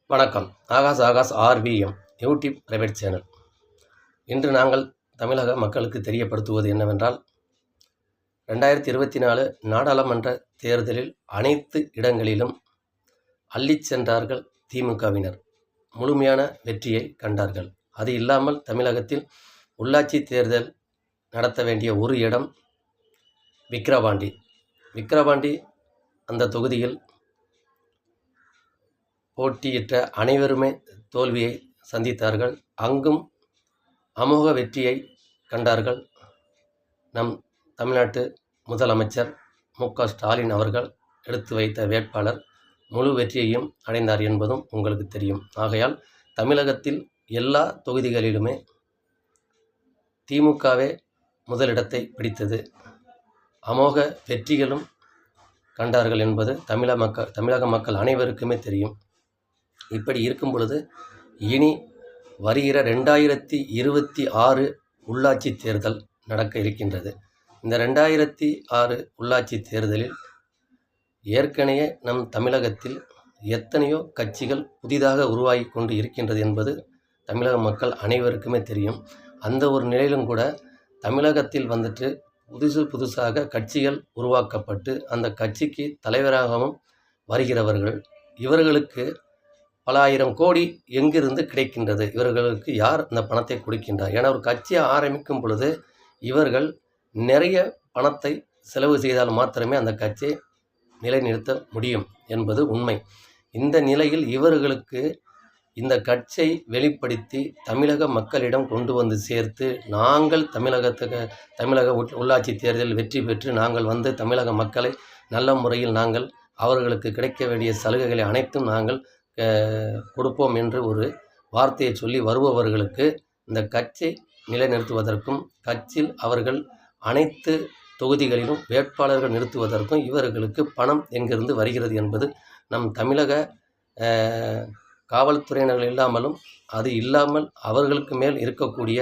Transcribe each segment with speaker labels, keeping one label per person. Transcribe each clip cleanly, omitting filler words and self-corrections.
Speaker 1: வணக்கம். Akash ORVM YouTube private channel. இன்று நாங்கள் தமிழக மக்களுக்கு தெரியப்படுத்துவது என்னவென்றால், 2024 நாடாளுமன்ற தேர்தலில் அனைத்து இடங்களிலும் அள்ளிச் சென்றார்கள் திமுகவினர். முழுமையான வெற்றியை கண்டார்கள். அது இல்லாமல் தமிழகத்தில் உள்ளாட்சி தேர்தல் நடத்த வேண்டிய ஒரு இடம் விக்கிரவாண்டி. அந்த தொகுதியில் போட்டியிட்ட அனைவருமே தோல்வியை சந்தித்தார்கள். அங்கும் அமோக வெற்றியை கண்டார்கள். நம் தமிழ்நாட்டு முதலமைச்சர் மு.க.ஸ்டாலின் அவர்கள் எடுத்து வைத்த வேட்பாளர் முழு வெற்றியையும் அடைந்தார் என்பதும் உங்களுக்கு தெரியும். ஆகையால் தமிழகத்தில் எல்லா தொகுதிகளிலுமே திமுகவே முதலிடத்தை பிடித்தது. அமோக வெற்றிகளும் கண்டார்கள் என்பது தமிழக மக்கள் அனைவருக்குமே தெரியும். இப்படி இருக்கும் பொழுது இனி வருகிற 2026 உள்ளாட்சி தேர்தல் நடக்க இருக்கின்றது. இந்த 2006 உள்ளாட்சி தேர்தலில் ஏற்கனவே நம் தமிழகத்தில் எத்தனையோ கட்சிகள் புதிதாக உருவாகி கொண்டு இருக்கின்றது என்பது தமிழக மக்கள் அனைவருக்குமே தெரியும். அந்த ஒரு நிலையிலும் கூட தமிழகத்தில் புதுசாக கட்சிகள் உருவாக்கப்பட்டு அந்த கட்சிக்கு தலைவராகவும் வருகிறவர்கள். இவர்களுக்கு பல ஆயிரம் கோடி எங்கிருந்து கிடைக்கின்றது? இவர்களுக்கு யார் இந்த பணத்தை கொடுக்கின்றார்? ஏன்னா ஒரு கட்சியை ஆரம்பிக்கும் பொழுது இவர்கள் நிறைய பணத்தை செலவு செய்தால் மாத்திரமே அந்த கட்சியை நிலைநிறுத்த முடியும் என்பது உண்மை. இந்த நிலையில் இவர்களுக்கு இந்த கட்சியை வெளிப்படுத்தி தமிழக மக்களிடம் கொண்டு வந்து சேர்த்து, நாங்கள் தமிழக உள்ளாட்சி தேர்தலில் வெற்றி பெற்று நாங்கள் வந்து தமிழக மக்களை நல்ல முறையில் நாங்கள் அவர்களுக்கு கிடைக்க வேண்டிய சலுகைகளை அனைத்தும் நாங்கள் கொடுப்போம் என்று ஒரு வார்த்தையை சொல்லி வருபவர்களுக்கு இந்த கட்சியை நிலைநிறுத்துவதற்கும், கட்சியில் அவர்கள் அனைத்து தொகுதிகளிலும் வேட்பாளர்கள் நிறுத்துவதற்கும் இவர்களுக்கு பணம் எங்கிருந்து வருகிறது என்பது நம் தமிழக காவல்துறையினர்கள் இல்லாமல் அவர்களுக்கு மேல் இருக்கக்கூடிய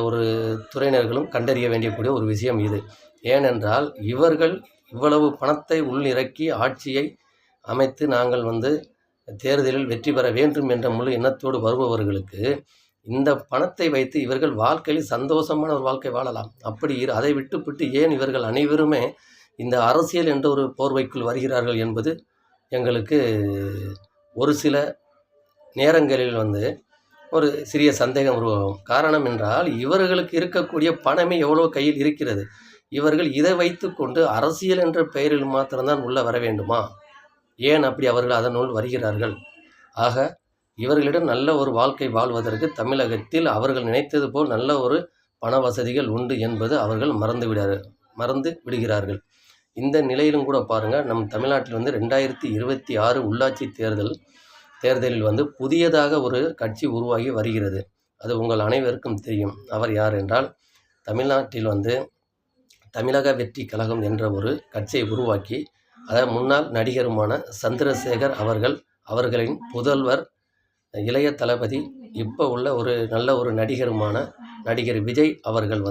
Speaker 1: ஒரு துறையினர்களும் கண்டறிய வேண்டியக்கூடிய ஒரு விஷயம் இது. ஏனென்றால் இவர்கள் இவ்வளவு பணத்தை உள்ளிறக்கி ஆட்சியை அமைத்து நாங்கள் தேர்தலில் வெற்றி பெற வேண்டும் என்ற முழு எண்ணத்தோடு வருபவர்களுக்கு இந்த பணத்தை வைத்து இவர்கள் வாழ்க்கையில் சந்தோஷமான ஒரு வாழ்க்கை வாழலாம். அதை விட்டுவிட்டு ஏன் இவர்கள் அனைவருமே இந்த அரசியல் என்ற ஒரு போர்வைக்குள் வருகிறார்கள் என்பது எங்களுக்கு ஒரு சில நேரங்களில் ஒரு சிறிய சந்தேகம் உருவாகும். காரணம் என்றால் இவர்களுக்கு இருக்கக்கூடிய பணமே எவ்வளோ கையில் இருக்கிறது. இவர்கள் இதை வைத்து கொண்டு அரசியல் என்ற பெயரில் மாத்திரம்தான் உள்ள வர வேண்டுமா? ஏன் அப்படி அவர்கள் அதனுள் வருகிறார்கள்? ஆக இவர்களிடம் நல்ல ஒரு வாழ்க்கை வாழ்வதற்கு தமிழகத்தில் அவர்கள் நினைத்தது போல் நல்ல ஒரு பண வசதிகள் உண்டு என்பது அவர்கள் மறந்து விடுகிறார்கள். இந்த நிலையிலும் கூட பாருங்கள், நம் தமிழ்நாட்டில் 2026 உள்ளாட்சி தேர்தலில் புதியதாக ஒரு கட்சி உருவாகி வருகிறது. அது உங்கள் அனைவருக்கும் தெரியும். அவர் யார் என்றால், தமிழ்நாட்டில் தமிழக வெற்றி கழகம் என்ற ஒரு கட்சியை உருவாக்கி முன்னாள் நடிகருமான சந்திரசேகர் அவர்களின் புதல்வர் இளைய தளபதி இப்போ உள்ள ஒரு நல்ல ஒரு நடிகருமான நடிகர் விஜய் அவர்கள்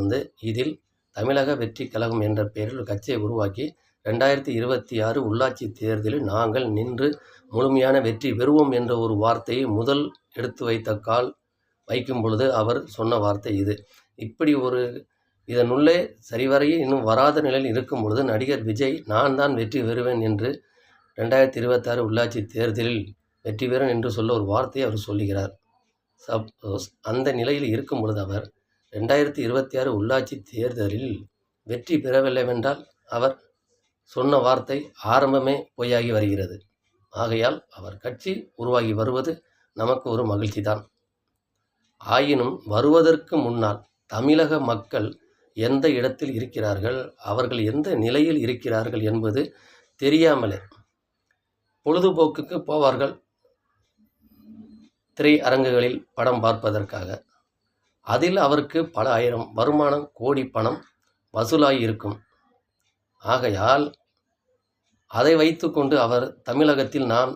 Speaker 1: இதில் தமிழக வெற்றி கழகம் என்ற பெயரில் ஒரு கட்சியை உருவாக்கி 2026 உள்ளாட்சி தேர்தலில் நாங்கள் நின்று முழுமையான வெற்றி பெறுவோம் என்ற ஒரு வார்த்தையை முதல் எடுத்து வைக்கும் பொழுது அவர் சொன்ன வார்த்தை இது. இப்படி இதனுள்ளே சரிவரையில் இன்னும் வராத நிலையில் இருக்கும் பொழுது நடிகர் விஜய் நான் தான் வெற்றி பெறுவேன் என்று 2026 உள்ளாட்சி தேர்தலில் வெற்றி பெறுவேன் என்று சொல்ல ஒரு வார்த்தையை அவர் சொல்லுகிறார். சப்போஸ் அந்த நிலையில் இருக்கும் பொழுது அவர் 2026 உள்ளாட்சி தேர்தலில் வெற்றி பெறவில்லைவென்றால் அவர் சொன்ன வார்த்தை ஆரம்பமே பொய்யாகி வருகிறது. ஆகையால் அவர் கட்சி உருவாகி வருவது நமக்கு ஒரு மகிழ்ச்சி தான். ஆயினும் வருவதற்கு முன்னால் தமிழக மக்கள் எந்த இடத்தில் இருக்கிறார்கள், அவர்கள் எந்த நிலையில் இருக்கிறார்கள் என்பது தெரியாமலே பொழுதுபோக்குக்கு போவார்கள் திரையரங்குகளில் படம் பார்ப்பதற்காக. அதில் அவருக்கு பல ஆயிரம் வருமானம், கோடி பணம் வசூலாகி இருக்கும். ஆகையால் அதை வைத்து கொண்டு அவர் தமிழகத்தில் நாம்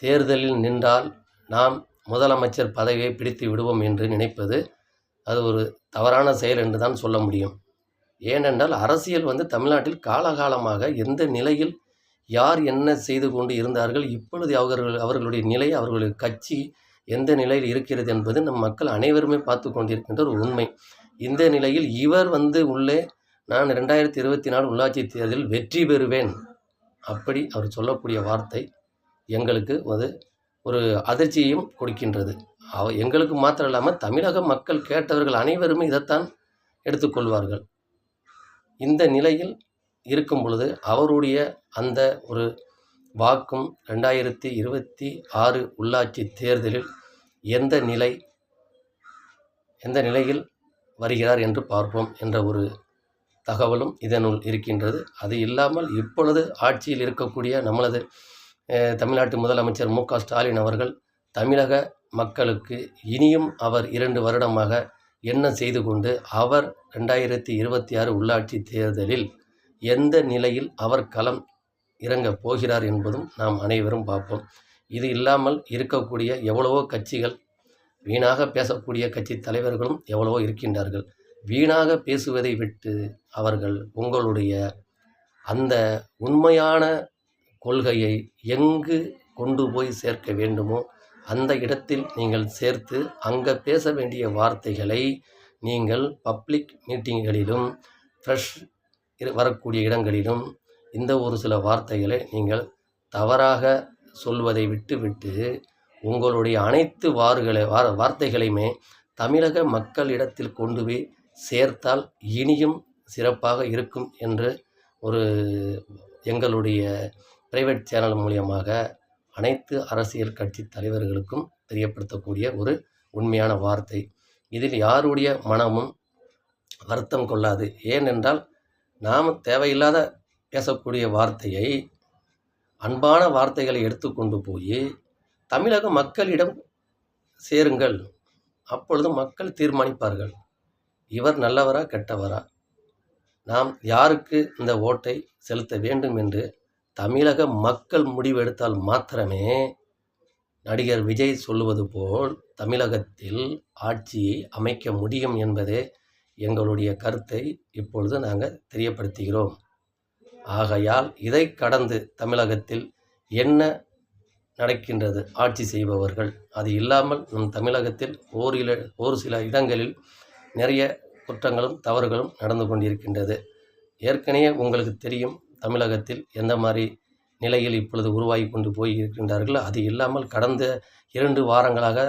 Speaker 1: தேர்தலில் நின்றால் நாம் முதலமைச்சர் பதவியை பிடித்து விடுவோம் என்று நினைப்பது அது ஒரு தவறான செயல் என்று தான் சொல்ல முடியும். ஏனென்றால் அரசியல் தமிழ்நாட்டில் காலகாலமாக எந்த நிலையில் யார் என்ன செய்து கொண்டு இருந்தார்கள், இப்பொழுது அவர்களுடைய நிலை, அவர்களுடைய கட்சி எந்த நிலையில் இருக்கிறது என்பது நம் மக்கள் அனைவருமே பார்த்து கொண்டிருக்கின்ற ஒரு உண்மை. இந்த நிலையில் இவர் உள்ளே நான் 2024 உள்ளாட்சி தேர்தலில் வெற்றி பெறுவேன், அப்படி அவர் சொல்லக்கூடிய வார்த்தை எங்களுக்கு ஒரு அதிர்ச்சியையும் கொடுக்கின்றது. எங்களுக்கு மாத்திரம் இல்லாமல் தமிழக மக்கள் கேட்டவர்கள் அனைவருமே இதைத்தான் எடுத்துக்கொள்வார்கள். இந்த நிலையில் இருக்கும் பொழுது அவருடைய அந்த ஒரு வாக்கும் 2026 உள்ளாட்சி தேர்தலில் எந்த நிலையில் வருகிறார் என்று பார்ப்போம் என்ற ஒரு தகவலும் இதனுள் இருக்கின்றது. அது இல்லாமல் இப்பொழுது ஆட்சியில் இருக்கக்கூடிய நம்மளது தமிழ்நாட்டு முதலமைச்சர் மு.க. ஸ்டாலின் அவர்கள் தமிழக மக்களுக்கு இனியும் அவர் 2 வருடமாக என்ன செய்து கொண்டு அவர் 2026 உள்ளாட்சி தேர்தலில் எந்த நிலையில் அவர் களம் இறங்கப் போகிறார் என்பதும் நாம் அனைவரும் பார்ப்போம். இது இல்லாமல் இருக்கக்கூடிய எவ்வளவோ கட்சிகள், வீணாக பேசக்கூடிய கட்சி தலைவர்களும் எவ்வளவோ இருக்கின்றார்கள். வீணாக பேசுவதை விட்டு அவர்கள் உங்களுடைய அந்த உண்மையான கொள்கையை எங்கு கொண்டு போய் சேர்க்க வேண்டுமோ அந்த இடத்தில் நீங்கள் சேர்த்து அங்கே பேச வேண்டிய வார்த்தைகளை நீங்கள் பப்ளிக் மீட்டிங்களிலும் ஃப்ரெஷ் வரக்கூடிய இடங்களிலும் இந்த ஒரு சில வார்த்தைகளை நீங்கள் தவறாக சொல்வதை விட்டு உங்களுடைய அனைத்து வார்த்தைகளையுமே தமிழக மக்களிடத்தில் கொண்டு போய் சேர்த்தால் இனியும் சிறப்பாக இருக்கும் என்று எங்களுடைய பிரைவேட் சேனல் மூலியமாக அனைத்து அரசியல் கட்சி தலைவர்களுக்கும் தெரியப்படுத்தக்கூடிய ஒரு உண்மையான வார்த்தை. இதில் யாருடைய மனமும் வருத்தம் கொள்ளாது. ஏனென்றால் நாம் தேவையில்லாத பேசக்கூடிய வார்த்தையை, அன்பான வார்த்தைகளை எடுத்துக்கொண்டு போய் தமிழக மக்களிடம் சேருங்கள். அப்பொழுது மக்கள் தீர்மானிப்பார்கள், இவர் நல்லவரா கெட்டவரா, நாம் யாருக்கு இந்த ஓட்டை செலுத்த வேண்டும் என்று தமிழக மக்கள் முடிவெடுத்தால் மாத்திரமே நடிகர் விஜய் சொல்லுவது போல் தமிழகத்தில் ஆட்சியை அமைக்க முடியும் என்பதே எங்களுடைய கருத்தை இப்பொழுது நாங்கள் தெரியப்படுத்துகிறோம். ஆகையால் இதை கடந்து தமிழகத்தில் என்ன நடக்கின்றது, ஆட்சி செய்பவர்கள், அது இல்லாமல் நம் தமிழகத்தில் ஒரு சில இடங்களில் நிறைய குற்றங்களும் தவறுகளும் நடந்து கொண்டிருக்கின்றது. ஏற்கனவே உங்களுக்கு தெரியும் தமிழகத்தில் எந்த மாதிரி நிலையில் இப்பொழுது உருவாகி கொண்டு போய் இருக்கின்றார்கள். அது இல்லாமல் கடந்த 2 வாரங்களாக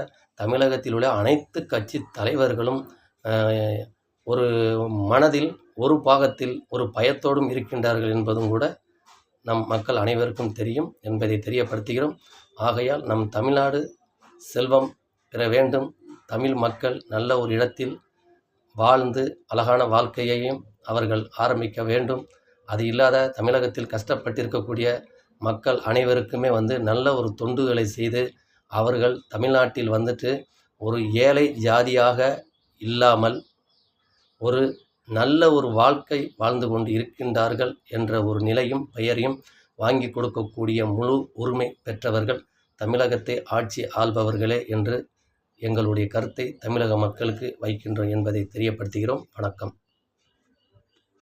Speaker 1: தமிழகத்தில் உள்ள அனைத்து கட்சி தலைவர்களும் ஒரு மனதில் ஒரு பாகத்தில் ஒரு பயத்தோடும் இருக்கின்றார்கள் என்பதும் கூட நம் மக்கள் அனைவருக்கும் தெரியும் என்பதை தெரியப்படுத்துகிறோம். ஆகையால் நம் தமிழ்நாடு செல்வம் பெற வேண்டும், தமிழ் மக்கள் நல்ல ஒரு இடத்தில் வாழ்ந்து அழகான வாழ்க்கையையும் அவர்கள் ஆரம்பிக்க வேண்டும். அது இல்லாத தமிழகத்தில் கஷ்டப்பட்டிருக்கக்கூடிய மக்கள் அனைவருக்குமே நல்ல ஒரு தொண்டுகளை செய்து அவர்கள் தமிழ்நாட்டில் ஒரு ஏழை ஜாதியாக இல்லாமல் ஒரு நல்ல ஒரு வாழ்க்கை வாழ்ந்து கொண்டு இருக்கின்றார்கள் என்ற ஒரு நிலையும் பெயரையும் வாங்கி கொடுக்கக்கூடிய முழு உரிமை பெற்றவர்கள் தமிழகத்தை ஆட்சி ஆள்பவர்களே என்று எங்களுடைய கருத்தை தமிழக மக்களுக்கு வைக்கின்றோம் என்பதை தெரியப்படுத்துகிறோம். வணக்கம்.